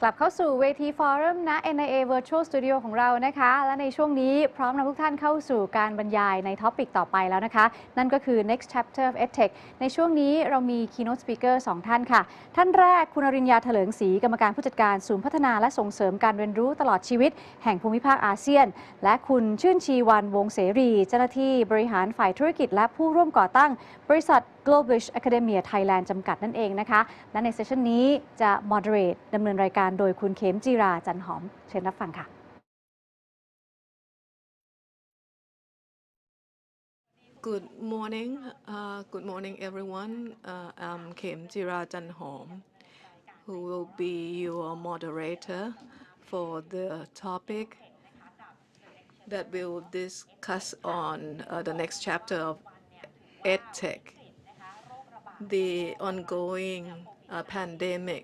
กลับเข้าสู่เวทีฟอรัมณ NIA Virtual Studio ของเรานะคะและในช่วงนี้พร้อมนำทุกท่านเข้าสู่การบรรยายในท็อปิกต่อไปแล้วนะคะนั่นก็คือ Next Chapter of Edtech ในช่วงนี้เรามี Keynote Speaker 2 ท่านค่ะท่านแรกคุณอริญญาเถลิงศรีกรรมการผู้จัดการศูนย์พัฒนาและส่งเสริมการเรียนรู้ตลอดชีวิตแห่งภูมิภาคอาเซียนและคุณชื่นชีวันวงเสรีเจ้าหน้าที่บริหารฝ่ายธุรกิจและผู้ร่วมก่อตั้งบริษัท Global Academia Thailand จำกัดนั่นเองนะคะและในเซสชันนี้จะ moderate ดำเนินรายการโดยคุณเขมจีราจันหอมเชิญรับฟังค่ะ Good morning everyone. I'm Kem Jira Janhom, who will be your moderator for the topic that we'll discuss on the next chapter of Edtech, the ongoing pandemic,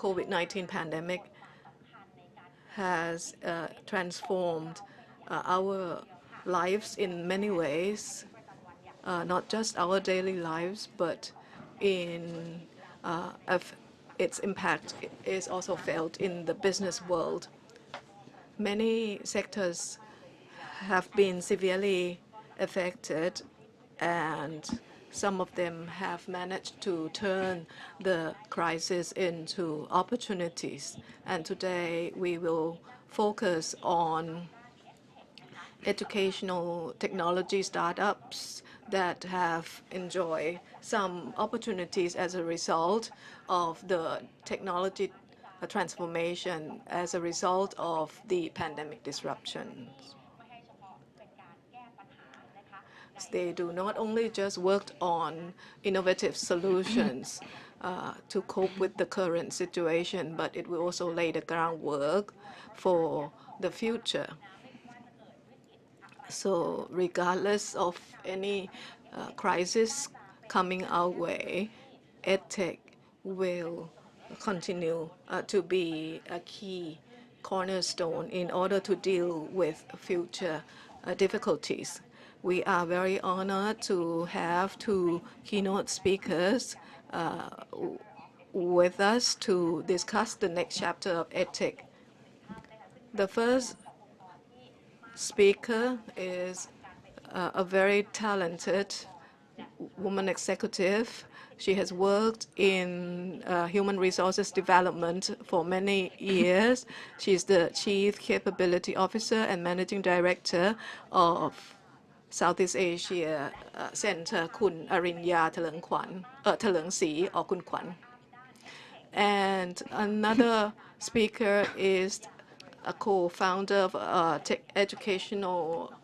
COVID-19 pandemic has transformed our lives in many ways, not just our daily lives, but its impact is also felt in the business world. Many sectors have been severely affected, and some of them have managed to turn the crisis into opportunities. And today we will focus on educational technology startups that have enjoyed some opportunities as a result of the technology transformation as a result of the pandemic disruptions. They do not only just work on innovative solutions to cope with the current situation, but it will also lay the groundwork for the future. So regardless of any crisis coming our way, Edtech will continue to be a key cornerstone in order to deal with future difficulties. We are very honored to have two keynote speakers with us to discuss the next chapter of Edtech. The first speaker is a very talented woman executive. She has worked in human resources development for many years. She's the Chief Capability Officer and Managing Director of Southeast Asia Center, Kun Arinya Thalengsi or Kun Kwan. And another speaker is a co-founder of a tech educational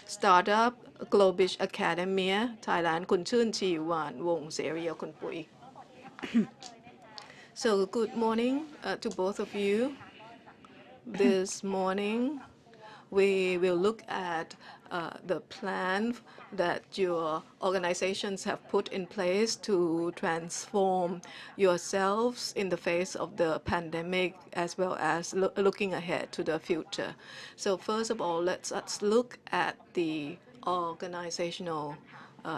startup, Global Academia Thailand, Kun Chun Chi Wan Wong Seri or Kun Pui. So good morning to both of you. This morning, we will look at the plan that your organizations have put in place to transform yourselves in the face of the pandemic, as well as looking ahead to the future. So first of all, let's look at the organizational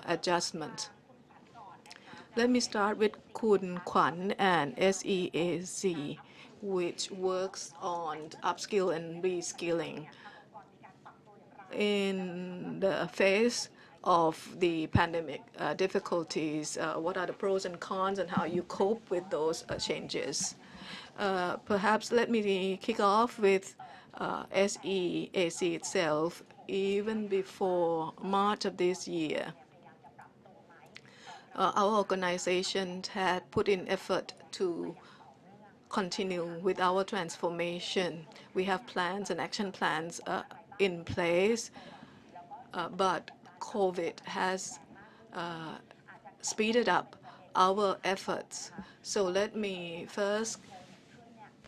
adjustment. Let me start with Kun Kwan and SEAC, which works on upskill and reskilling. In the face of the pandemic difficulties, what are the pros and cons and how you cope with those changes? Perhaps let me kick off with SEAC itself. Even before March of this year, our organization had put in effort to continue with our transformation. We have plans and action plans in place, but COVID has speeded up our efforts. So let me first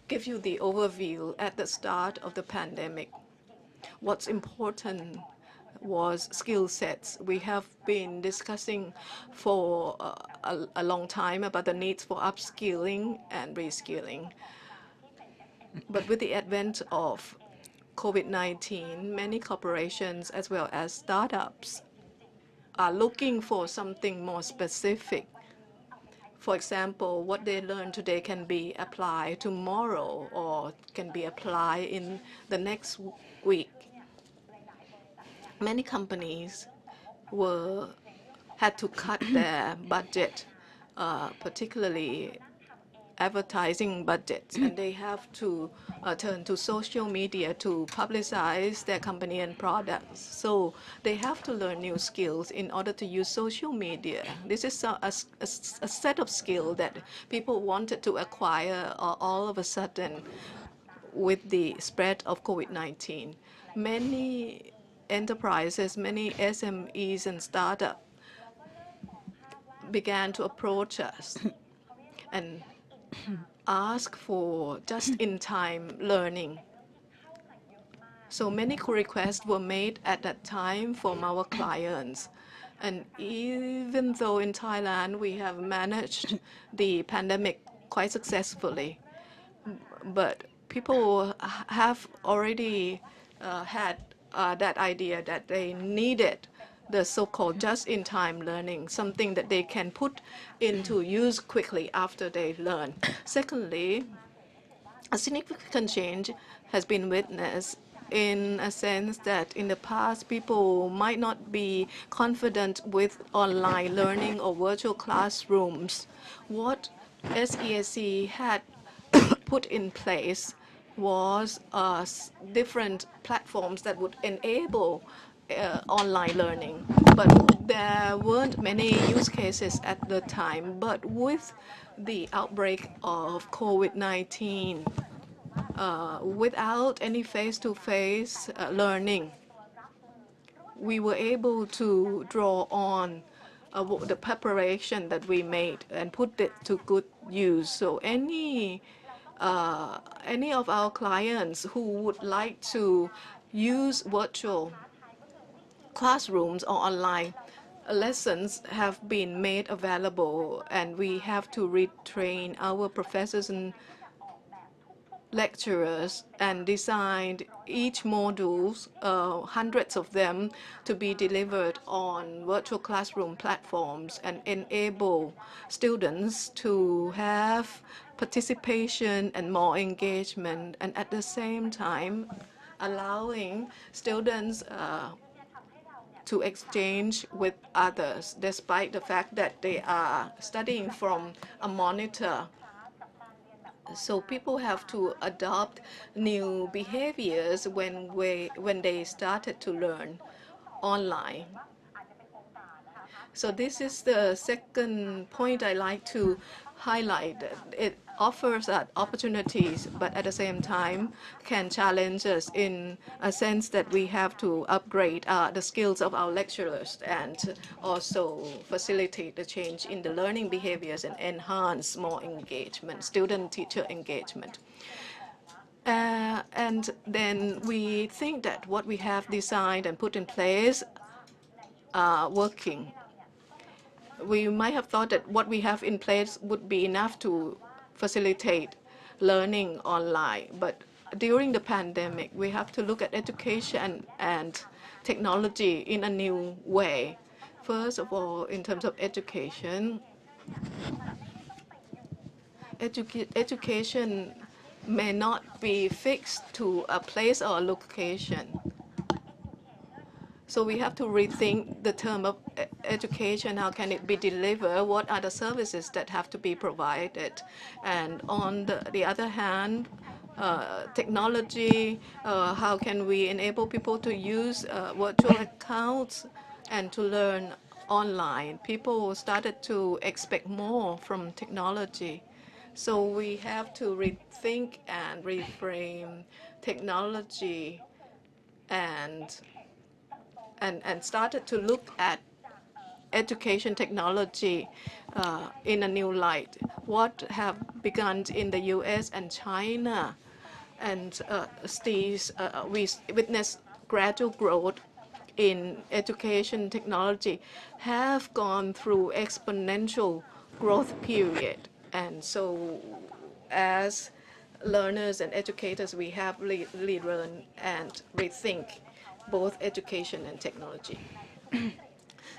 give you the overview at the start of the pandemic. What's important was skill sets. We have been discussing for a long time about the needs for upskilling and reskilling. But with the advent of COVID-19, many corporations as well as startups are looking for something more specific For example, what they learn today can be applied tomorrow or can be applied in the next week. Many companies had to cut their budget, particularly advertising budgets, and they have to turn to social media to publicize their company and products. So they have to learn new skills in order to use social media. This is a set of skills that people wanted to acquire all of a sudden with the spread of COVID-19. Many enterprises, many SMEs and startups began to approach us and ask for just-in-time learning. So many requests were made at that time from our clients. And even though in Thailand we have managed the pandemic quite successfully, but people have already had that idea that they needed the so-called just-in-time learning, something that they can put into use quickly after they learn. Secondly, a significant change has been witnessed in a sense that in the past, people might not be confident with online learning or virtual classrooms. What SEAC had put in place was different platforms that would enable online learning. But there weren't many use cases at the time. But with the outbreak of COVID-19, without any face-to-face learning, we were able to draw on the preparation that we made and put it to good use. So any of our clients who would like to use virtual classrooms or online lessons have been made available, and we have to retrain our professors and lecturers and designed each modules, hundreds of them, to be delivered on virtual classroom platforms and enable students to have participation and more engagement, and at the same time allowing students to exchange with others, despite the fact that they are studying from a monitor. So people have to adopt new behaviors when they started to learn online. So this is the second point I like to highlight. It offers opportunities, but at the same time can challenge us in a sense that we have to upgrade the skills of our lecturers and also facilitate the change in the learning behaviors and enhance more engagement, student-teacher engagement. And then we think that what we have designed and put in place are working. We might have thought that what we have in place would be enough to facilitate learning online. But during the pandemic, we have to look at education and technology in a new way. First of all, in terms of education, education may not be fixed to a place or a location. So we have to rethink the term of education. How can it be delivered? What are the services that have to be provided? And on the other hand, technology, how can we enable people to use virtual accounts and to learn online? People started to expect more from technology. So we have to rethink and reframe technology and started to look at education technology in a new light. What have begun in the US and China, and we witness gradual growth in education technology, have gone through exponential growth period. And so as learners and educators, we have relearn and rethink both education and technology.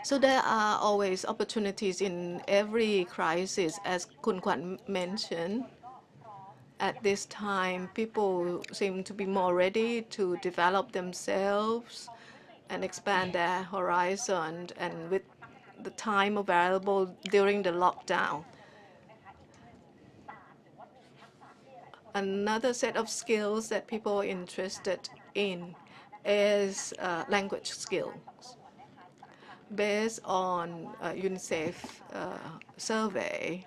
So there are always opportunities in every crisis, as Kun Kwan mentioned. At this time, people seem to be more ready to develop themselves and expand their horizon, and with the time available during the lockdown. Another set of skills that people are interested in is language skills. Based on UNICEF survey,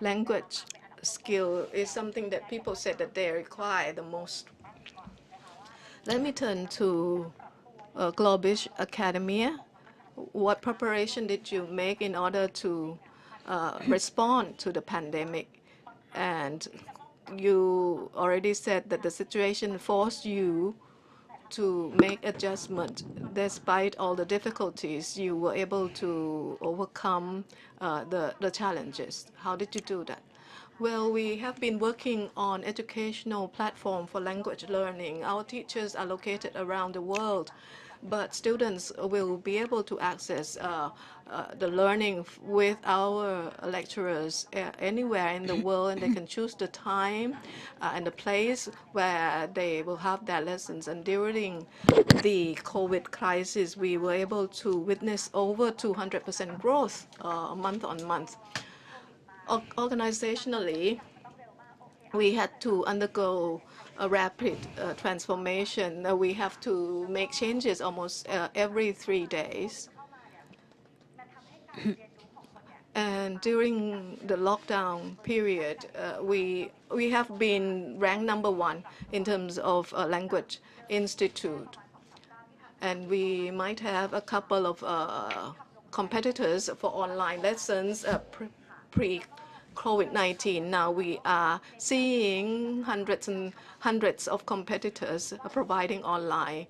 language skill is something that people said that they require the most. Let me turn to Globish Academia. What preparation did you make in order to respond to the pandemic? And you already said that the situation forced you to make adjustment. Despite all the difficulties, you were able to overcome the challenges. How did you do that? Well, we have been working on educational platform for language learning. Our teachers are located around the world, but students will be able to access the learning with our lecturers anywhere in the world, and they can choose the time and the place where they will have their lessons. And during the COVID crisis, we were able to witness over 200% growth month on month. Organizationally, we had to undergo a rapid transformation. We have to make changes almost every 3 days. And during the lockdown period, we have been ranked #1 in terms of language institute. And we might have a couple of competitors for online lessons pre-COVID-19. Now we are seeing hundreds and hundreds of competitors providing online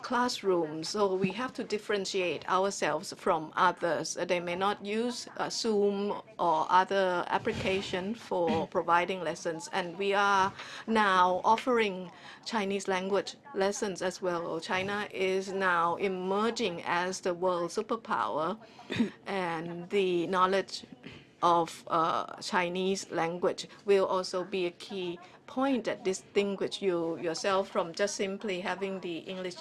classrooms. So we have to differentiate ourselves from others. They may not use Zoom or other application for providing lessons. And we are now offering Chinese language lessons as well. China is now emerging as the world superpower, and the knowledge of Chinese language will also be a key point that distinguish you yourself from just simply having the English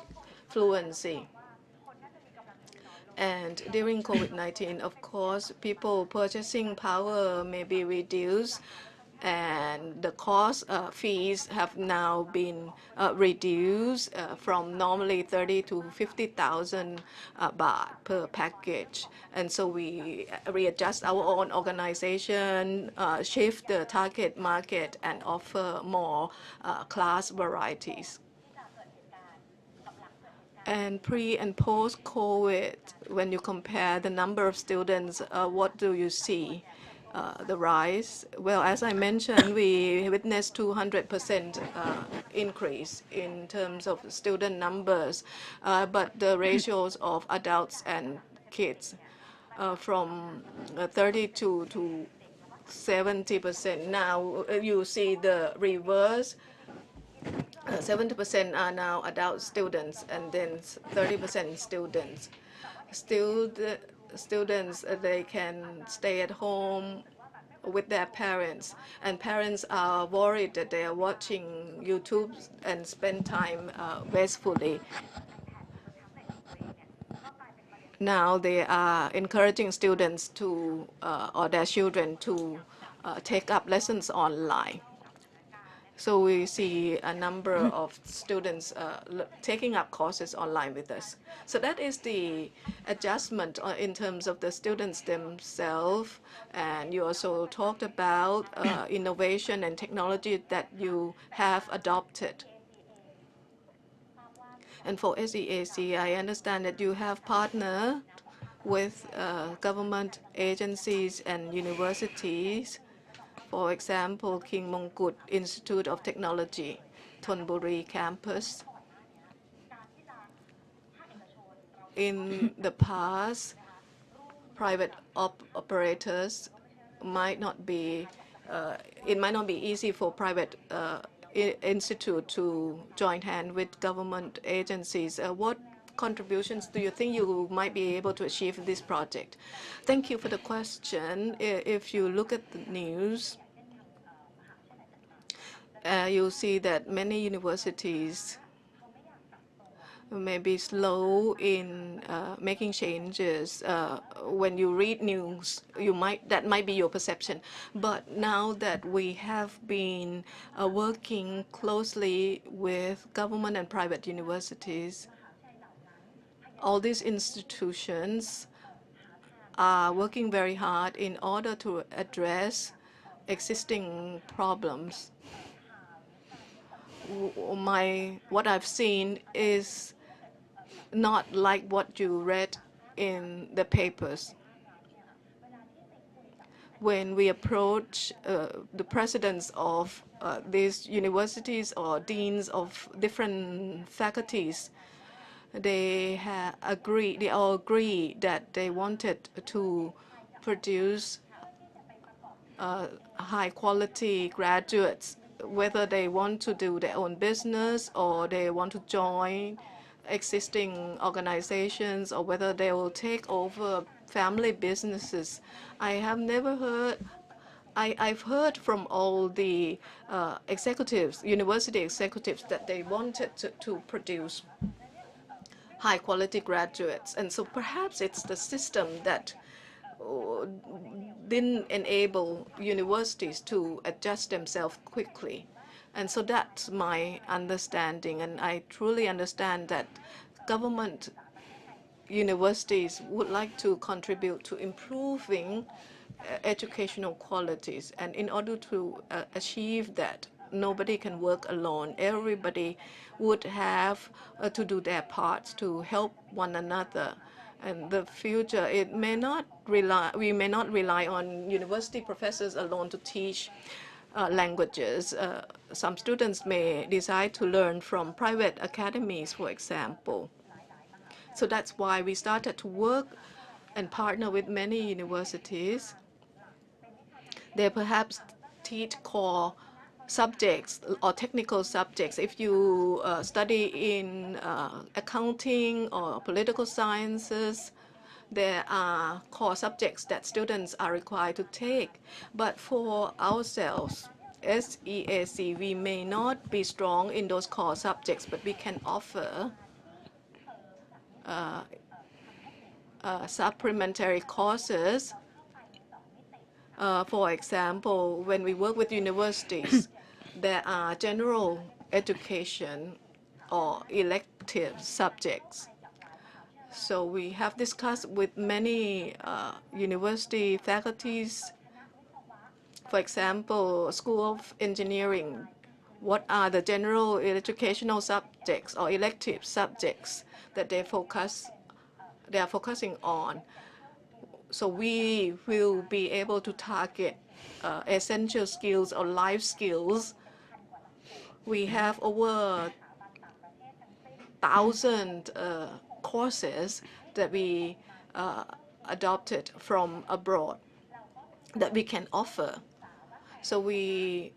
fluency. And during COVID-19, of course, people purchasing power may be reduced, and the cost fees have now been reduced from normally 30 to 50,000 baht per package. And so we readjust our own organization, shift the target market, and offer more class varieties. And pre and post-COVID, when you compare the number of students, what do you see? The rise? Well, as I mentioned, we witnessed 200% increase in terms of student numbers, but the ratios of adults and kids from 32 to 70%. Now you see the reverse. 70% are now adult students, and then 30% students. Still, the students, they can stay at home with their parents, and parents are worried that they are watching YouTube and spend time wastefully. Now they are encouraging students to, or their children to take up lessons online. So we see a number of students taking up courses online with us. So that is the adjustment in terms of the students themselves. And you also talked about innovation and technology that you have adopted. And for SEAC, I understand that you have partnered with government agencies and universities. For example, King Mongkut Institute of Technology, Thonburi campus. In the past, private operators might not be, it might not be easy for private institute to join hand with government agencies. What contributions do you think you might be able to achieve this project? Thank you for the question. If you look at the news, you'll see that many universities may be slow in making changes. When you read news, that might be your perception. But now that we have been working closely with government and private universities, all these institutions are working very hard in order to address existing problems. What I've seen is not like what you read in the papers. When we approach the presidents of these universities or deans of different faculties, they all agree that they wanted to produce high-quality graduates, whether they want to do their own business or they want to join existing organizations or whether they will take over family businesses. I've heard from all the executives, university executives, that they wanted to produce high-quality graduates. And so perhaps it's the system that didn't enable universities to adjust themselves quickly. And so that's my understanding. And I truly understand that government universities would like to contribute to improving educational qualities. And in order to achieve that, nobody can work alone. Everybody would have to do their parts to help one another. And the future, we may not rely on university professors alone to teach languages. Some students may decide to learn from private academies, for example. So that's why we started to work and partner with many universities. They perhaps teach core subjects or technical subjects. If you study in accounting or political sciences, there are core subjects that students are required to take. But for ourselves, SEAC, we may not be strong in those core subjects, but we can offer supplementary courses. For example, when we work with universities, there are general education or elective subjects. So we have discussed with many university faculties, for example, School of Engineering, what are the general educational subjects or elective subjects that they are focusing on. So we will be able to target essential skills or life skills. We have over 1,000 courses that we adopted from abroad that we can offer. So we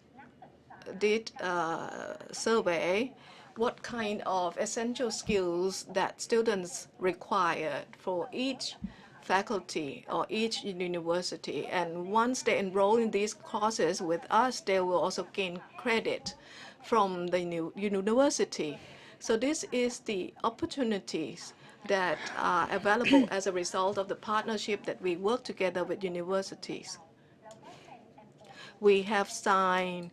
did a survey what kind of essential skills that students require for each faculty or each university. And once they enroll in these courses with us, they will also gain credit from the university. So this is the opportunities that are available as a result of the partnership that we work together with universities. We have signed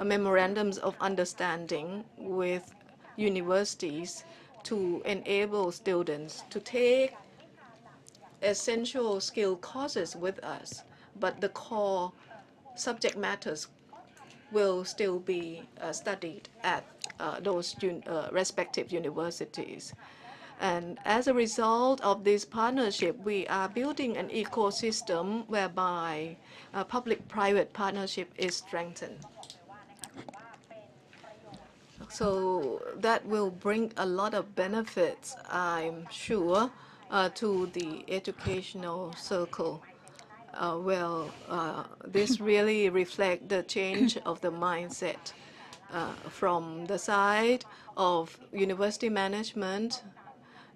memorandums of understanding with universities to enable students to take essential skill courses with us, but the core subject matters will still be studied at those respective universities. And as a result of this partnership, we are building an ecosystem whereby public-private partnership is strengthened. So that will bring a lot of benefits, I'm sure, to the educational circle. This really reflects the change of the mindset from the side of university management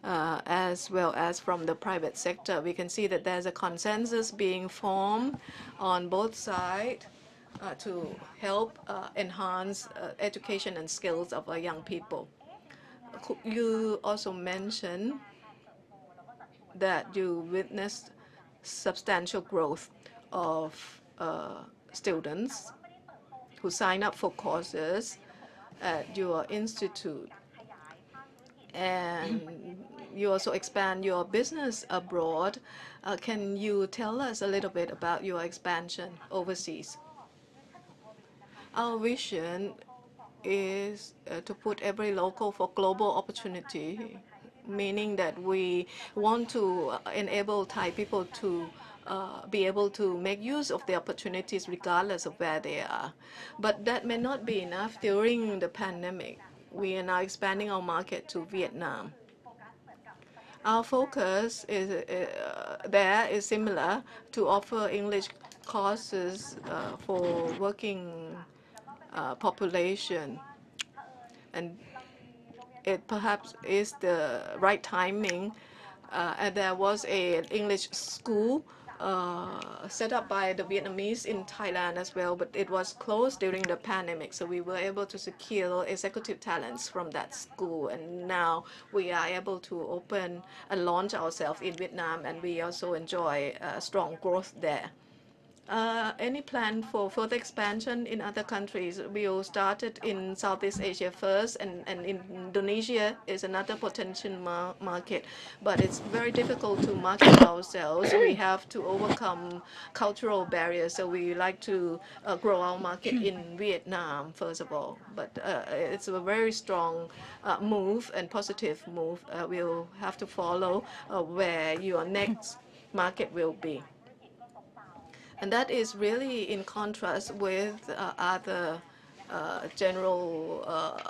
as well as from the private sector. We can see that there's a consensus being formed on both sides to help enhance education and skills of our young people. You also mentioned that you witnessed substantial growth of students who sign up for courses at your institute, and you also expand your business abroad. Can you tell us a little bit about your expansion overseas? Our vision is to put every local for global opportunity, meaning that we want to enable Thai people to be able to make use of the opportunities regardless of where they are. But that may not be enough during the pandemic. We are now expanding our market to Vietnam. Our focus there is similar to offer English courses for working population, and it perhaps is the right timing. And there was an English school set up by the Vietnamese in Thailand as well, but it was closed during the pandemic. So we were able to secure executive talents from that school. And now we are able to open and launch ourselves in Vietnam, and we also enjoy strong growth there. Any plan for further expansion in other countries? We'll start it in Southeast Asia first, and Indonesia is another potential market. But it's very difficult to market ourselves. We have to overcome cultural barriers. So we like to grow our market in Vietnam, first of all. But it's a very strong move and positive move. We'll have to follow where your next market will be. And that is really in contrast with other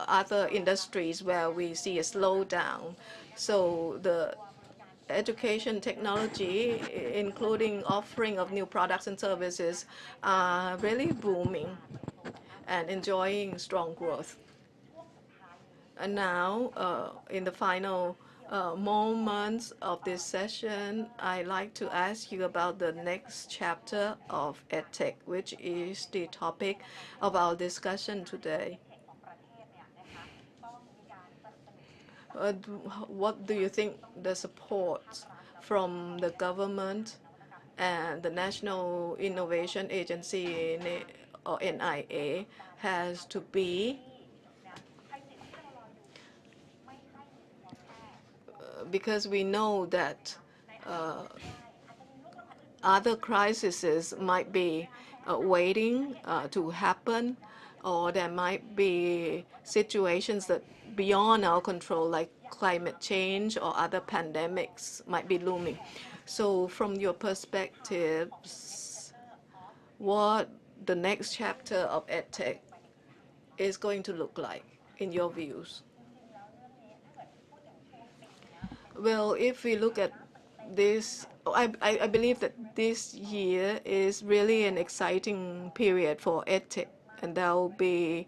other industries where we see a slowdown. So the education technology, including offering of new products and services, are really booming and enjoying strong growth. And now, in the final moments of this session, I'd like to ask you about the next chapter of Edtech, which is the topic of our discussion today. What do you think the support from the government and the National Innovation Agency, or NIA, has to be? Because we know that other crises might be waiting to happen, or there might be situations that beyond our control, like climate change or other pandemics might be looming. So from your perspectives, what the next chapter of EdTech is going to look like in your views? Well, if we look at this, I believe that this year is really an exciting period for EdTech, and there will be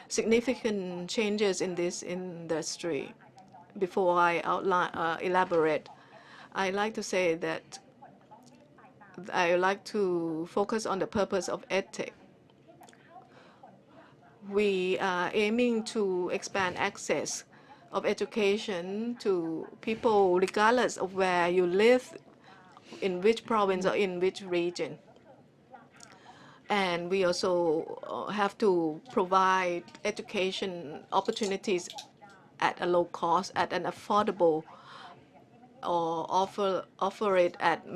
significant changes in this industry. Before I elaborate, I like to say that I like to focus on the purpose of EdTech. We are aiming to expand access of education to people regardless of where you live, in which province or in which region. And we also have to provide education opportunities at a low cost, at an affordable, or offer it at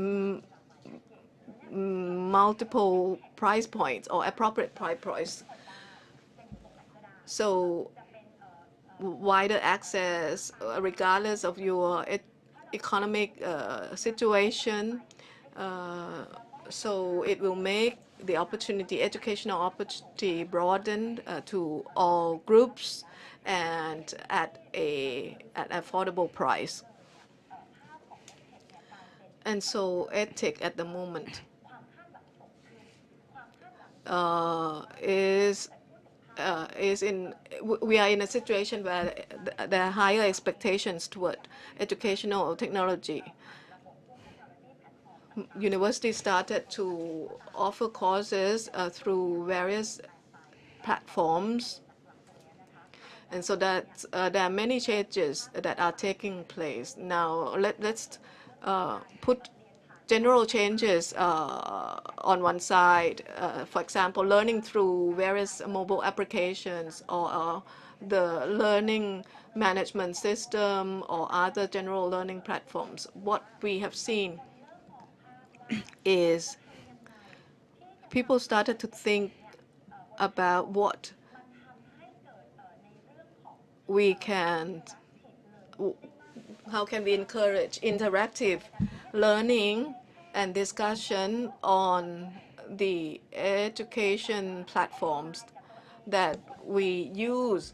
multiple price points or appropriate price points. So wider access regardless of your economic situation. So it will make the opportunity, educational opportunity, broadened to all groups and at an affordable price. And so EdTech at the moment is we are in a situation where there are higher expectations toward educational technology. Universities started to offer courses through various platforms, and so that there are many changes that are taking place. Now, let's put general changes on one side. For example, learning through various mobile applications or the learning management system or other general learning platforms. What we have seen is people started to think about what we can, how can we encourage interactive learning and discussion on the education platforms that we use,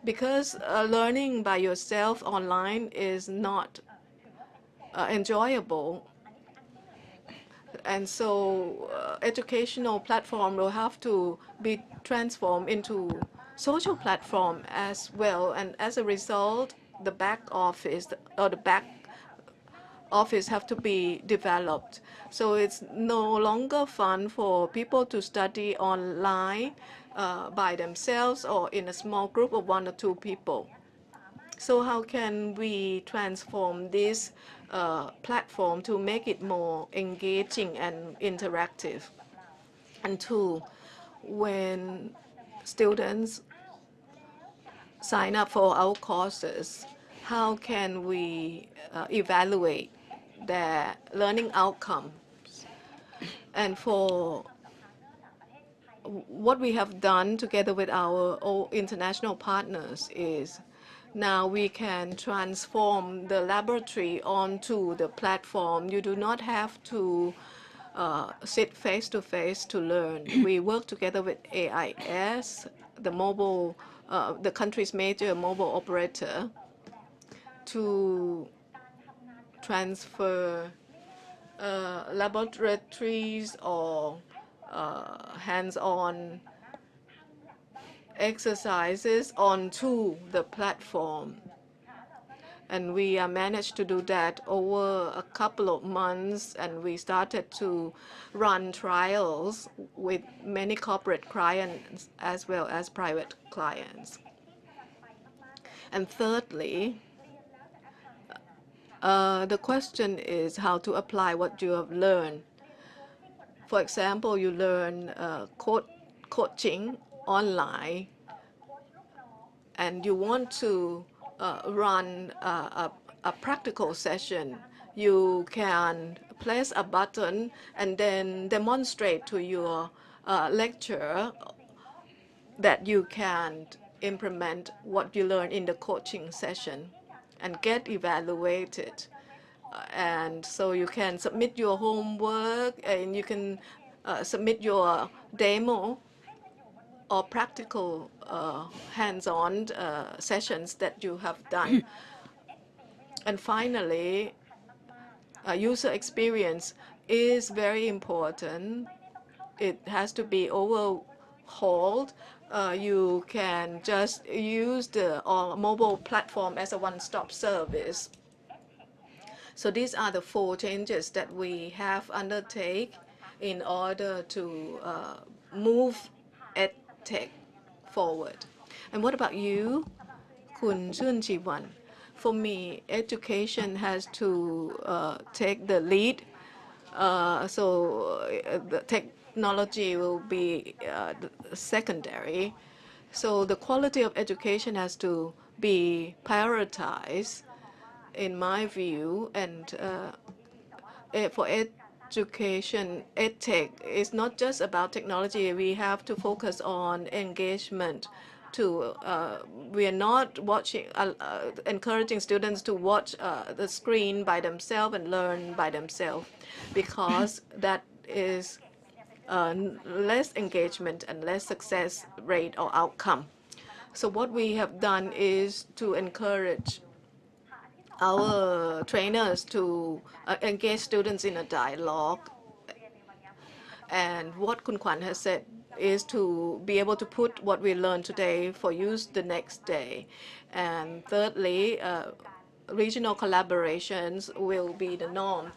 because learning by yourself online is not enjoyable. And so educational platform will have to be transformed into social platform as well. And as a result, the back office or the back office have to be developed. So it's no longer fun for people to study online by themselves or in a small group of 1 or 2 people. So how can we transform this platform to make it more engaging and interactive? And 2, when students sign up for our courses, how can we evaluate their learning outcomes? And for what we have done together with our international partners is now we can transform the laboratory onto the platform. You do not have to sit face-to-face to learn. We work together with AIS, the country's major mobile operator, to transfer laboratories or hands-on exercises onto the platform. And we managed to do that over a couple of months, and we started to run trials with many corporate clients as well as private clients. And thirdly, the question is how to apply what you have learned. For example, you learn coaching online, and you want to run a practical session. You can press a button and then demonstrate to your lecturer that you can implement what you learn in the coaching session and get evaluated. And so you can submit your homework, and you can submit your demo or practical hands-on sessions that you have done. And finally, user experience is very important. It has to be overhauled. You can just use the mobile platform as a one-stop service. So these are the 4 changes that we have undertaken in order to move Edtech forward. And what about you, Kun Chunjiwan? For me, education has to take the lead. The technology will be secondary. So the quality of education has to be prioritized, in my view. And for education, EdTech is not just about technology. We have to focus on engagement too. We are not encouraging students to watch the screen by themselves and learn by themselves, because that is less engagement and less success rate or outcome. So what we have done is to encourage our trainers to engage students in a dialogue. And what Kun Kwan has said is to be able to put what we learn today for use the next day. And thirdly, regional collaborations will be the norm.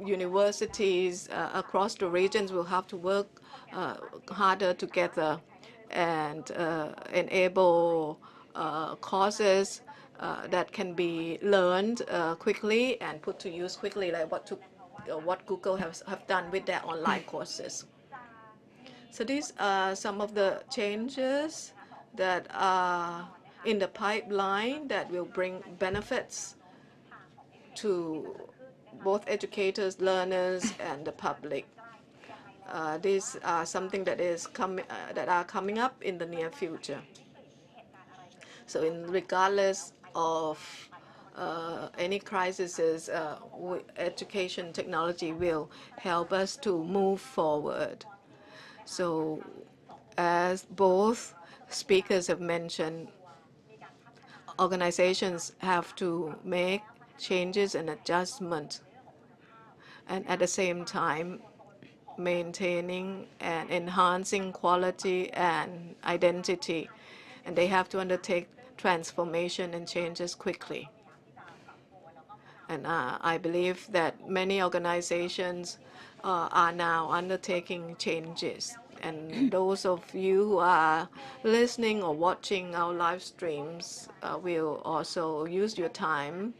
Universities across the regions will have to work harder together and enable courses that can be learned quickly and put to use quickly, like what Google have done with their online courses. So these are some of the changes that are in the pipeline that will bring benefits to both educators, learners, and the public. These are something that are coming up in the near future. So regardless of any crises, education technology will help us to move forward. So as both speakers have mentioned, organizations have to make changes and adjustments, and at the same time maintaining and enhancing quality and identity. And they have to undertake transformation and changes quickly. And I believe that many organizations are now undertaking changes. And those of you who are listening or watching our live streams will also use your time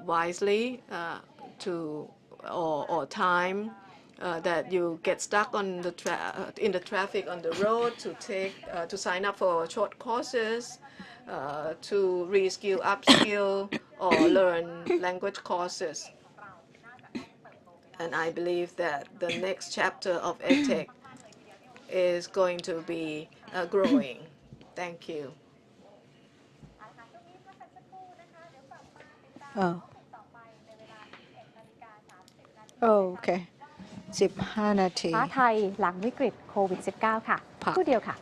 wisely or time that you get stuck on in the traffic on the road to sign up for short courses, to reskill, upskill, or learn language courses. And I believe that the next chapter of Edtech is going to be growing. Thank you. Okay. 15 นาที ท้าไทยหลังวิกฤตโควิด -19 ค่ะครู่เดียวค่ะ